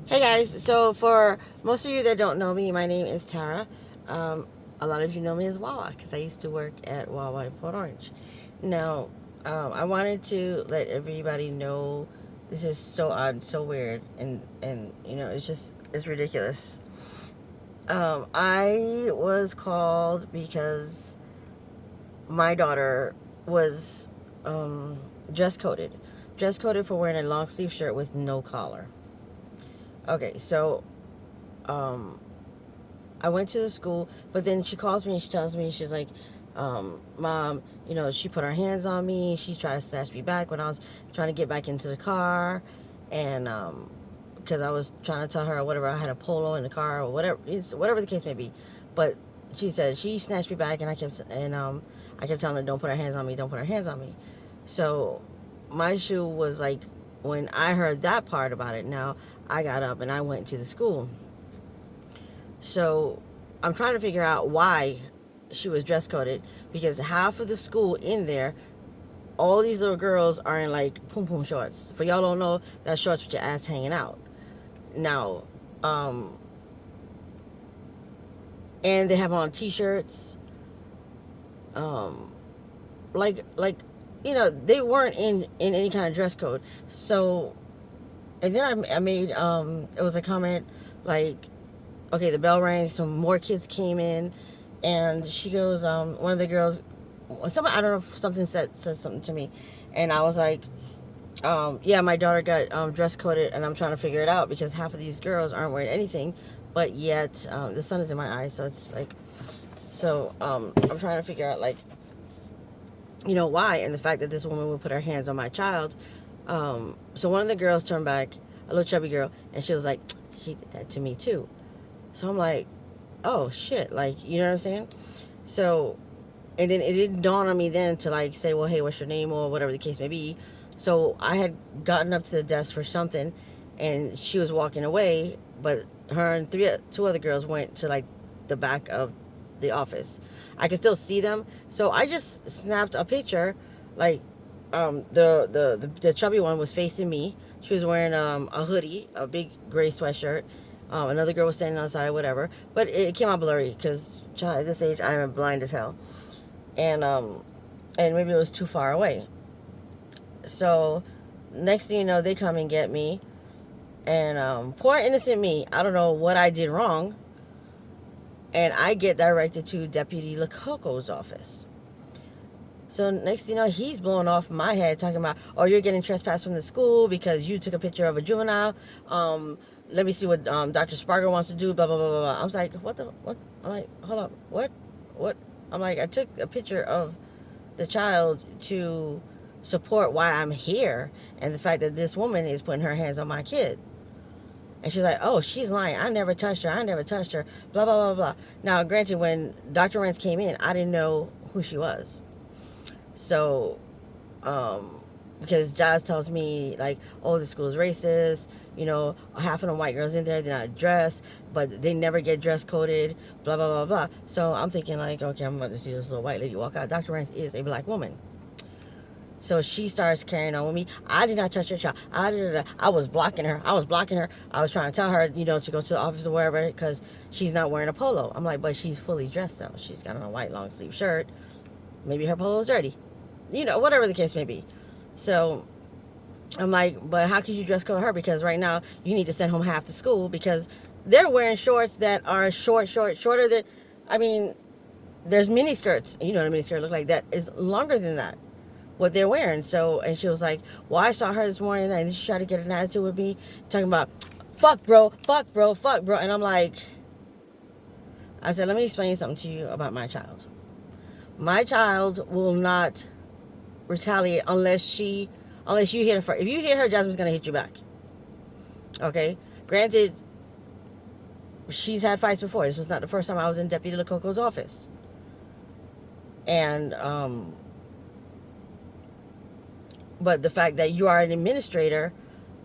Hey guys, so for most of you that don't know me, my name is Tara. Um, a lot of you know me as Wawa because I used to work at Wawa in Port Orange. Now, I wanted to let everybody know this is so odd, so weird, and it's ridiculous. I was called because my daughter was um, dress coded for wearing a long sleeve shirt with no collar. Okay, so um, I went to the school, but then she calls me and she tells me, she's like, Mom, she put her hands on me. She tried to snatch me back when I was trying to get back into the car. And because I was trying to tell her whatever, I had a polo in the car or whatever, whatever the case may be. But she said she snatched me back, and I kept telling her, don't put her hands on me, don't put her hands on me. So my issue was like, when I heard that part about it, now I got up and I went to the school. So I'm trying to figure out why she was dress coded, because half of the school in there, all these little girls are in like pum pum shorts. For y'all don't know, that's shorts with your ass hanging out. Now, um, and they have on t-shirts. Um, they weren't in any kind of dress code. So, and then I made it was a comment like, okay, the bell rang, some more kids came in, and she goes, one of the girls, somebody, I don't know if something said something to me, and I was like, yeah, my daughter got dress coded, and I'm trying to figure it out because half of these girls aren't wearing anything, but yet the sun is in my eyes, so it's like, I'm trying to figure out like, why, and the fact that this woman would put her hands on my child. So one of the girls turned back, a little chubby girl, and she was like, she did that to me too. So I'm like, oh shit, like, you know what I'm saying? So, and then it didn't dawn on me then to like say, well, hey, what's your name, or whatever the case may be. So I had gotten up to the desk for something, and she was walking away, but her and two other girls went to like the back of the office. I could still see them, so I just snapped a picture. Like, the chubby one was facing me. She was wearing a hoodie, a big gray sweatshirt. Another girl was standing on the side, whatever. But it came out blurry because at this age I'm blind as hell, and maybe it was too far away. So next thing you know, they come and get me, and poor innocent me, I don't know what I did wrong, and I get directed to Deputy Lococo's office. So next thing you know, he's blowing off my head, talking about, oh, you're getting trespassed from the school because you took a picture of a juvenile. Let me see what Dr. Spargo wants to do, blah, blah, blah, blah, blah. I was like, what? I'm like, hold up, what? I'm like, I took a picture of the child to support why I'm here and the fact that this woman is putting her hands on my kid. And she's like, oh, she's lying. I never touched her. Blah, blah, blah, blah. Now, granted, when Dr. Rants came in, I didn't know who she was. So, because Jazz tells me, like, oh, the school's racist, half of the white girls in there, they're not dressed, but they never get dress coded, blah, blah, blah, blah. So I'm thinking, like, okay, I'm about to see this little white lady walk out. Dr. Rance is a black woman. So she starts carrying on with me. I did not touch her child. I was blocking her. I was trying to tell her, to go to the office or wherever because she's not wearing a polo. I'm like, but she's fully dressed though. She's got on a white long sleeve shirt. Maybe her polo's dirty. Whatever the case may be. So I'm like, but how could you dress code her? Because right now you need to send home half the school because they're wearing shorts that are shorter than, I mean, there's mini skirts. You know what a mini skirt look like? That is longer than that, what they're wearing. So, and she was like, well, I saw her this morning and she tried to get an attitude with me, talking about, fuck bro. And I'm like, I said, let me explain something to you about my child. My child will not retaliate unless you hit her first. If you hit her, Jasmine's going to hit you back. Okay? Granted, she's had fights before. This was not the first time I was in Deputy Lococo's office. And, but the fact that you are an administrator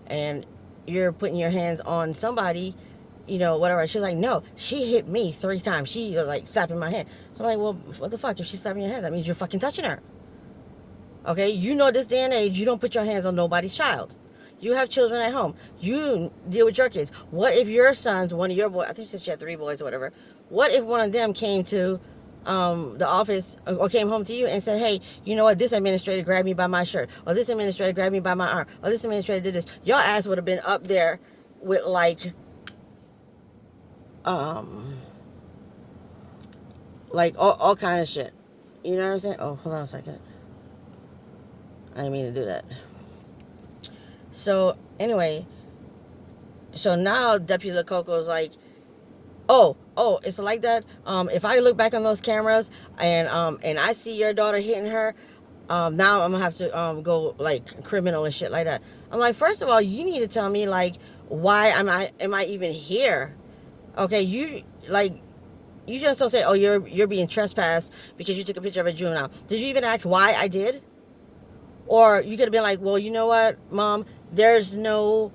and you're putting your hands on somebody, whatever. She's like, no, she hit me 3 times. She was like slapping my hand. So I'm like, well, what the fuck? If she's slapping your hand, that means you're fucking touching her. Okay? This day and age, you don't put your hands on nobody's child. You have children at home. You deal with your kids. What if your sons, one of your boys, I think she said she had 3 boys or whatever. What if one of them came to the office or came home to you and said, hey, you know what, this administrator grabbed me by my shirt, or this administrator grabbed me by my arm, or this administrator did this. Your ass would have been up there with um all kind of shit. You know what I'm saying? Oh, hold on a second. I didn't mean to do that. So anyway, so now Deputy Lococo's like, oh, it's like that. If I look back on those cameras and I see your daughter hitting her, now I'm gonna have to go like criminal and shit like that. I'm like, first of all, you need to tell me like why am I even here? Okay, you just don't say, oh, you're being trespassed because you took a picture of a juvenile. Did you even ask why I did? Or you could have been like, well, you know what, Mom, there's no,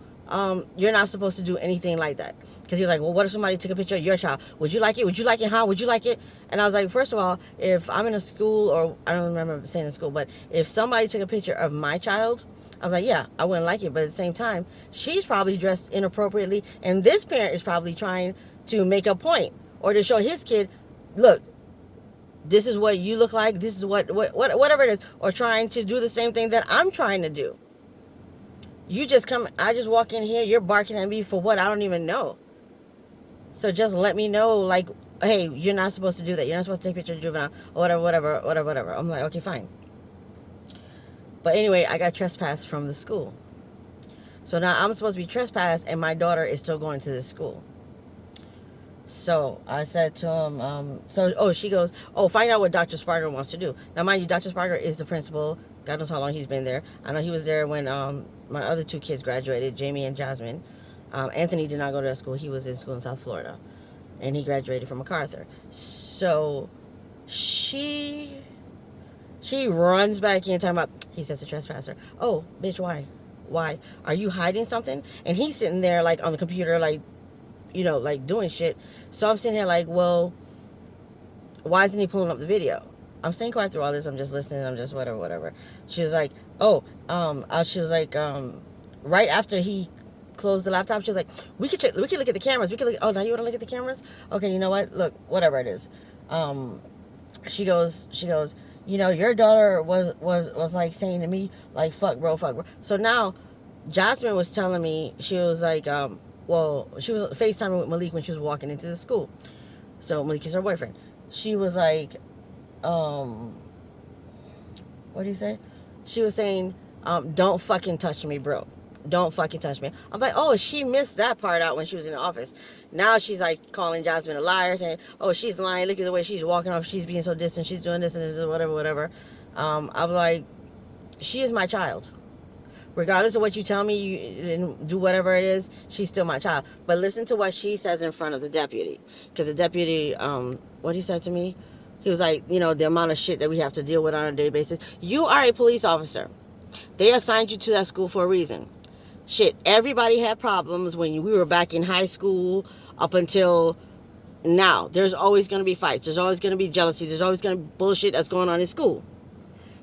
you're not supposed to do anything like that. Because he was like, well, what if somebody took a picture of your child? Would you like it? Would you like it, huh? Would you like it? And I was like, first of all, if I'm in a school, or I don't remember saying in school, but if somebody took a picture of my child, I was like, yeah, I wouldn't like it. But at the same time, she's probably dressed inappropriately. And this parent is probably trying to make a point or to show his kid, look, this is what you look like, this is whatever it is, or trying to do the same thing that I'm trying to do. You just come, I just walk in here, you're barking at me for what I don't even know. So just let me know, like, hey, you're not supposed to do that. You're not supposed to take pictures of juvenile, or whatever. I'm like, okay, fine. But anyway, I got trespassed from the school. So now I'm supposed to be trespassed, and my daughter is still going to this school. So I said to him, she goes, find out what Dr. Sparger wants to do. Now, mind you, Dr. Sparger is the principal. God knows how long he's been there. I know he was there when my other 2 kids graduated, Jamie and Jasmine. Anthony did not go to that school. He was in school in South Florida. And he graduated from MacArthur. So she runs back in talking about, he says to trespasser, oh, bitch, why? Why? Are you hiding something? And he's sitting there like on the computer, like, you know, like doing shit. So I'm sitting here like, well, why isn't he pulling up the video? I'm staying quiet through all this. I'm just listening. I'm just whatever. She was like, she was like, right after he closed the laptop, she was like, we could look at the cameras. Oh, now you want to look at the cameras? Okay, you know what? Look, whatever it is. She goes, you know, your daughter was like saying to me, like, fuck bro. So now Jasmine was telling me, she was like, she was FaceTiming with Malik when she was walking into the school. So Malik is her boyfriend. She was like, what do you say? She was saying, don't fucking touch me, bro. Don't fucking touch me. I'm like, oh, she missed that part out when she was in the office. Now she's like calling Jasmine a liar, saying, oh, she's lying. Look at the way she's walking off. She's being so distant. She's doing this and this, whatever. I'm like, she is my child. Regardless of what you tell me, you do whatever it is, she's still my child. But listen to what she says in front of the deputy. Because the deputy, what he said to me, he was like, you know, the amount of shit that we have to deal with on a daily basis. You are a police officer. They assigned you to that school for a reason. Shit, everybody had problems when we were back in high school up until now. There's always going to be fights. There's always going to be jealousy. There's always going to be bullshit that's going on in school.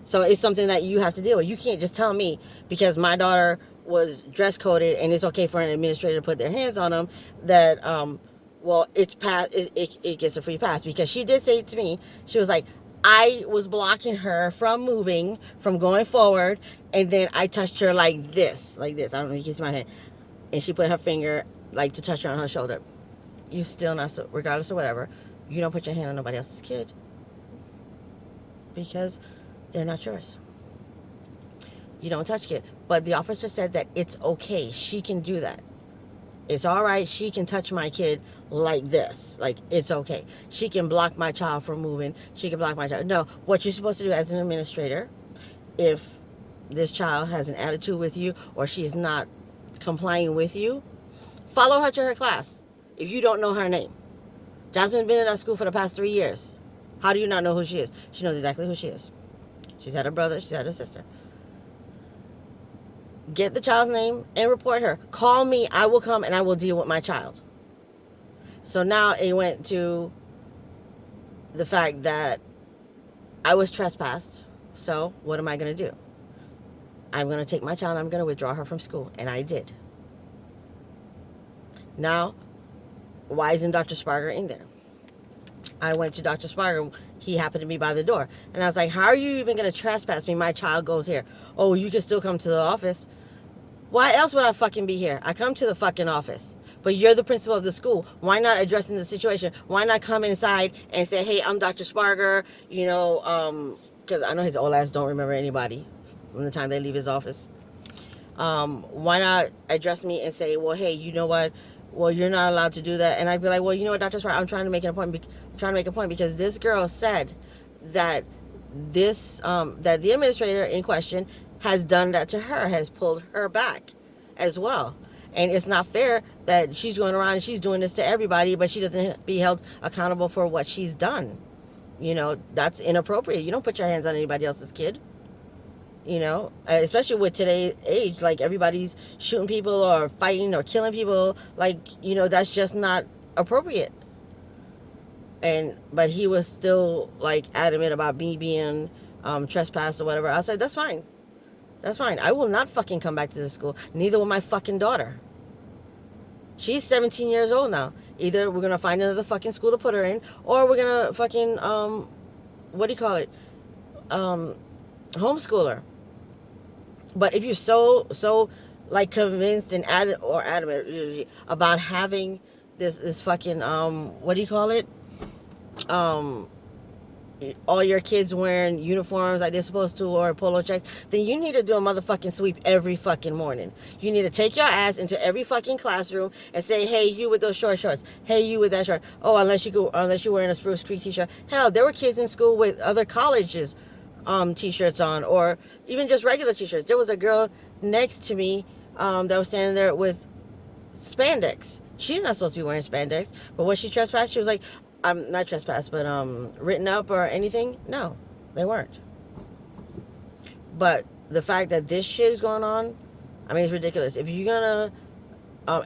So it's something that you have to deal with. You can't just tell me because my daughter was dress coded and it's okay for an administrator to put their hands on them that, it's pass. It gets a free pass. Because she did say it to me. She was like, I was blocking her from moving, from going forward, and then I touched her like this. I don't know if you can see my hand. And she put her finger, like, to touch her on her shoulder. You still not, so, regardless of whatever, you don't put your hand on nobody else's kid. Because they're not yours. You don't touch kid. But the officer said that it's okay. She can do that. It's all right. She can touch my kid like this. Like, it's okay. She can block my child from moving. She can block my child. No, what you're supposed to do as an administrator, if this child has an attitude with you or she's not complying with you, follow her to her class if you don't know her name. Jasmine's been in that school for the past 3 years. How do you not know who she is? She knows exactly who she is. She's had a brother. She's had a sister. Get the child's name and report her. Call me. I will come and I will deal with my child. So now it went to the fact that I was trespassed. So what am I going to do? I'm going to take my child, I'm going to withdraw her from school. And I did. Now, why isn't Dr. Sparger in there? I went to Dr. Sparger. He happened to be by the door. And I was like, how are you even going to trespass me? My child goes here. Oh, you can still come to the office. Why else would I fucking be here? I come to the fucking office. But you're the principal of the school. Why not addressing the situation? Why not come inside and say, hey, I'm Dr. Sparger, because I know his old ass don't remember anybody from the time they leave his office. Why not address me and say, well, hey, you know what? Well, you're not allowed to do that. And I'd be like, well, you know what, Dr. Sparger, I'm trying to make a point because this girl said that that the administrator in question has done that to her, has pulled her back as well. And it's not fair that she's going around and she's doing this to everybody, but she doesn't be held accountable for what she's done. That's inappropriate. You don't put your hands on anybody else's kid. Especially with today's age, like everybody's shooting people or fighting or killing people. Like, that's just not appropriate. But he was still like adamant about me being trespassed or whatever. I said, that's fine. That's fine. I will not fucking come back to the school. Neither will my fucking daughter. She's 17 years old now. Either we're going to find another fucking school to put her in, or we're going to fucking, homeschool her. But if you're so like convinced and adamant about having this fucking, all your kids wearing uniforms like they're supposed to, or polo checks, then you need to do a motherfucking sweep every fucking morning. You need to take your ass into every fucking classroom and say, hey, you with those short shorts, hey, you with that shirt. Oh, unless you're wearing a Spruce Creek t-shirt. Hell, there were kids in school with other colleges t-shirts on, or even just regular t-shirts. There was a girl next to me that was standing there with spandex. She's not supposed to be wearing spandex, but when she trespassed, she was like, I'm not trespassed, but written up or anything. No, they weren't. But the fact that this shit is going on, I mean, it's ridiculous. If you're gonna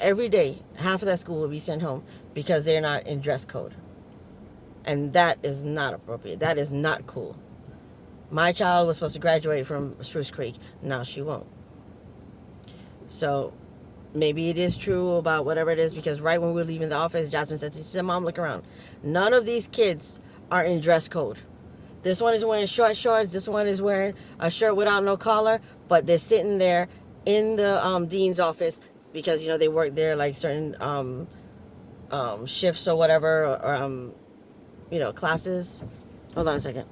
every day, half of that school will be sent home because they're not in dress code, and that is not appropriate. That is not cool. My child was supposed to graduate from Spruce Creek. Now she won't. So maybe it is true about whatever it is, because right when we were leaving the office, Jasmine said, Mom, look around. None of these kids are in dress code. This one is wearing short shorts. This one is wearing a shirt without no collar, but they're sitting there in the dean's office because, they work there like certain shifts or whatever, or classes. Hold on a second.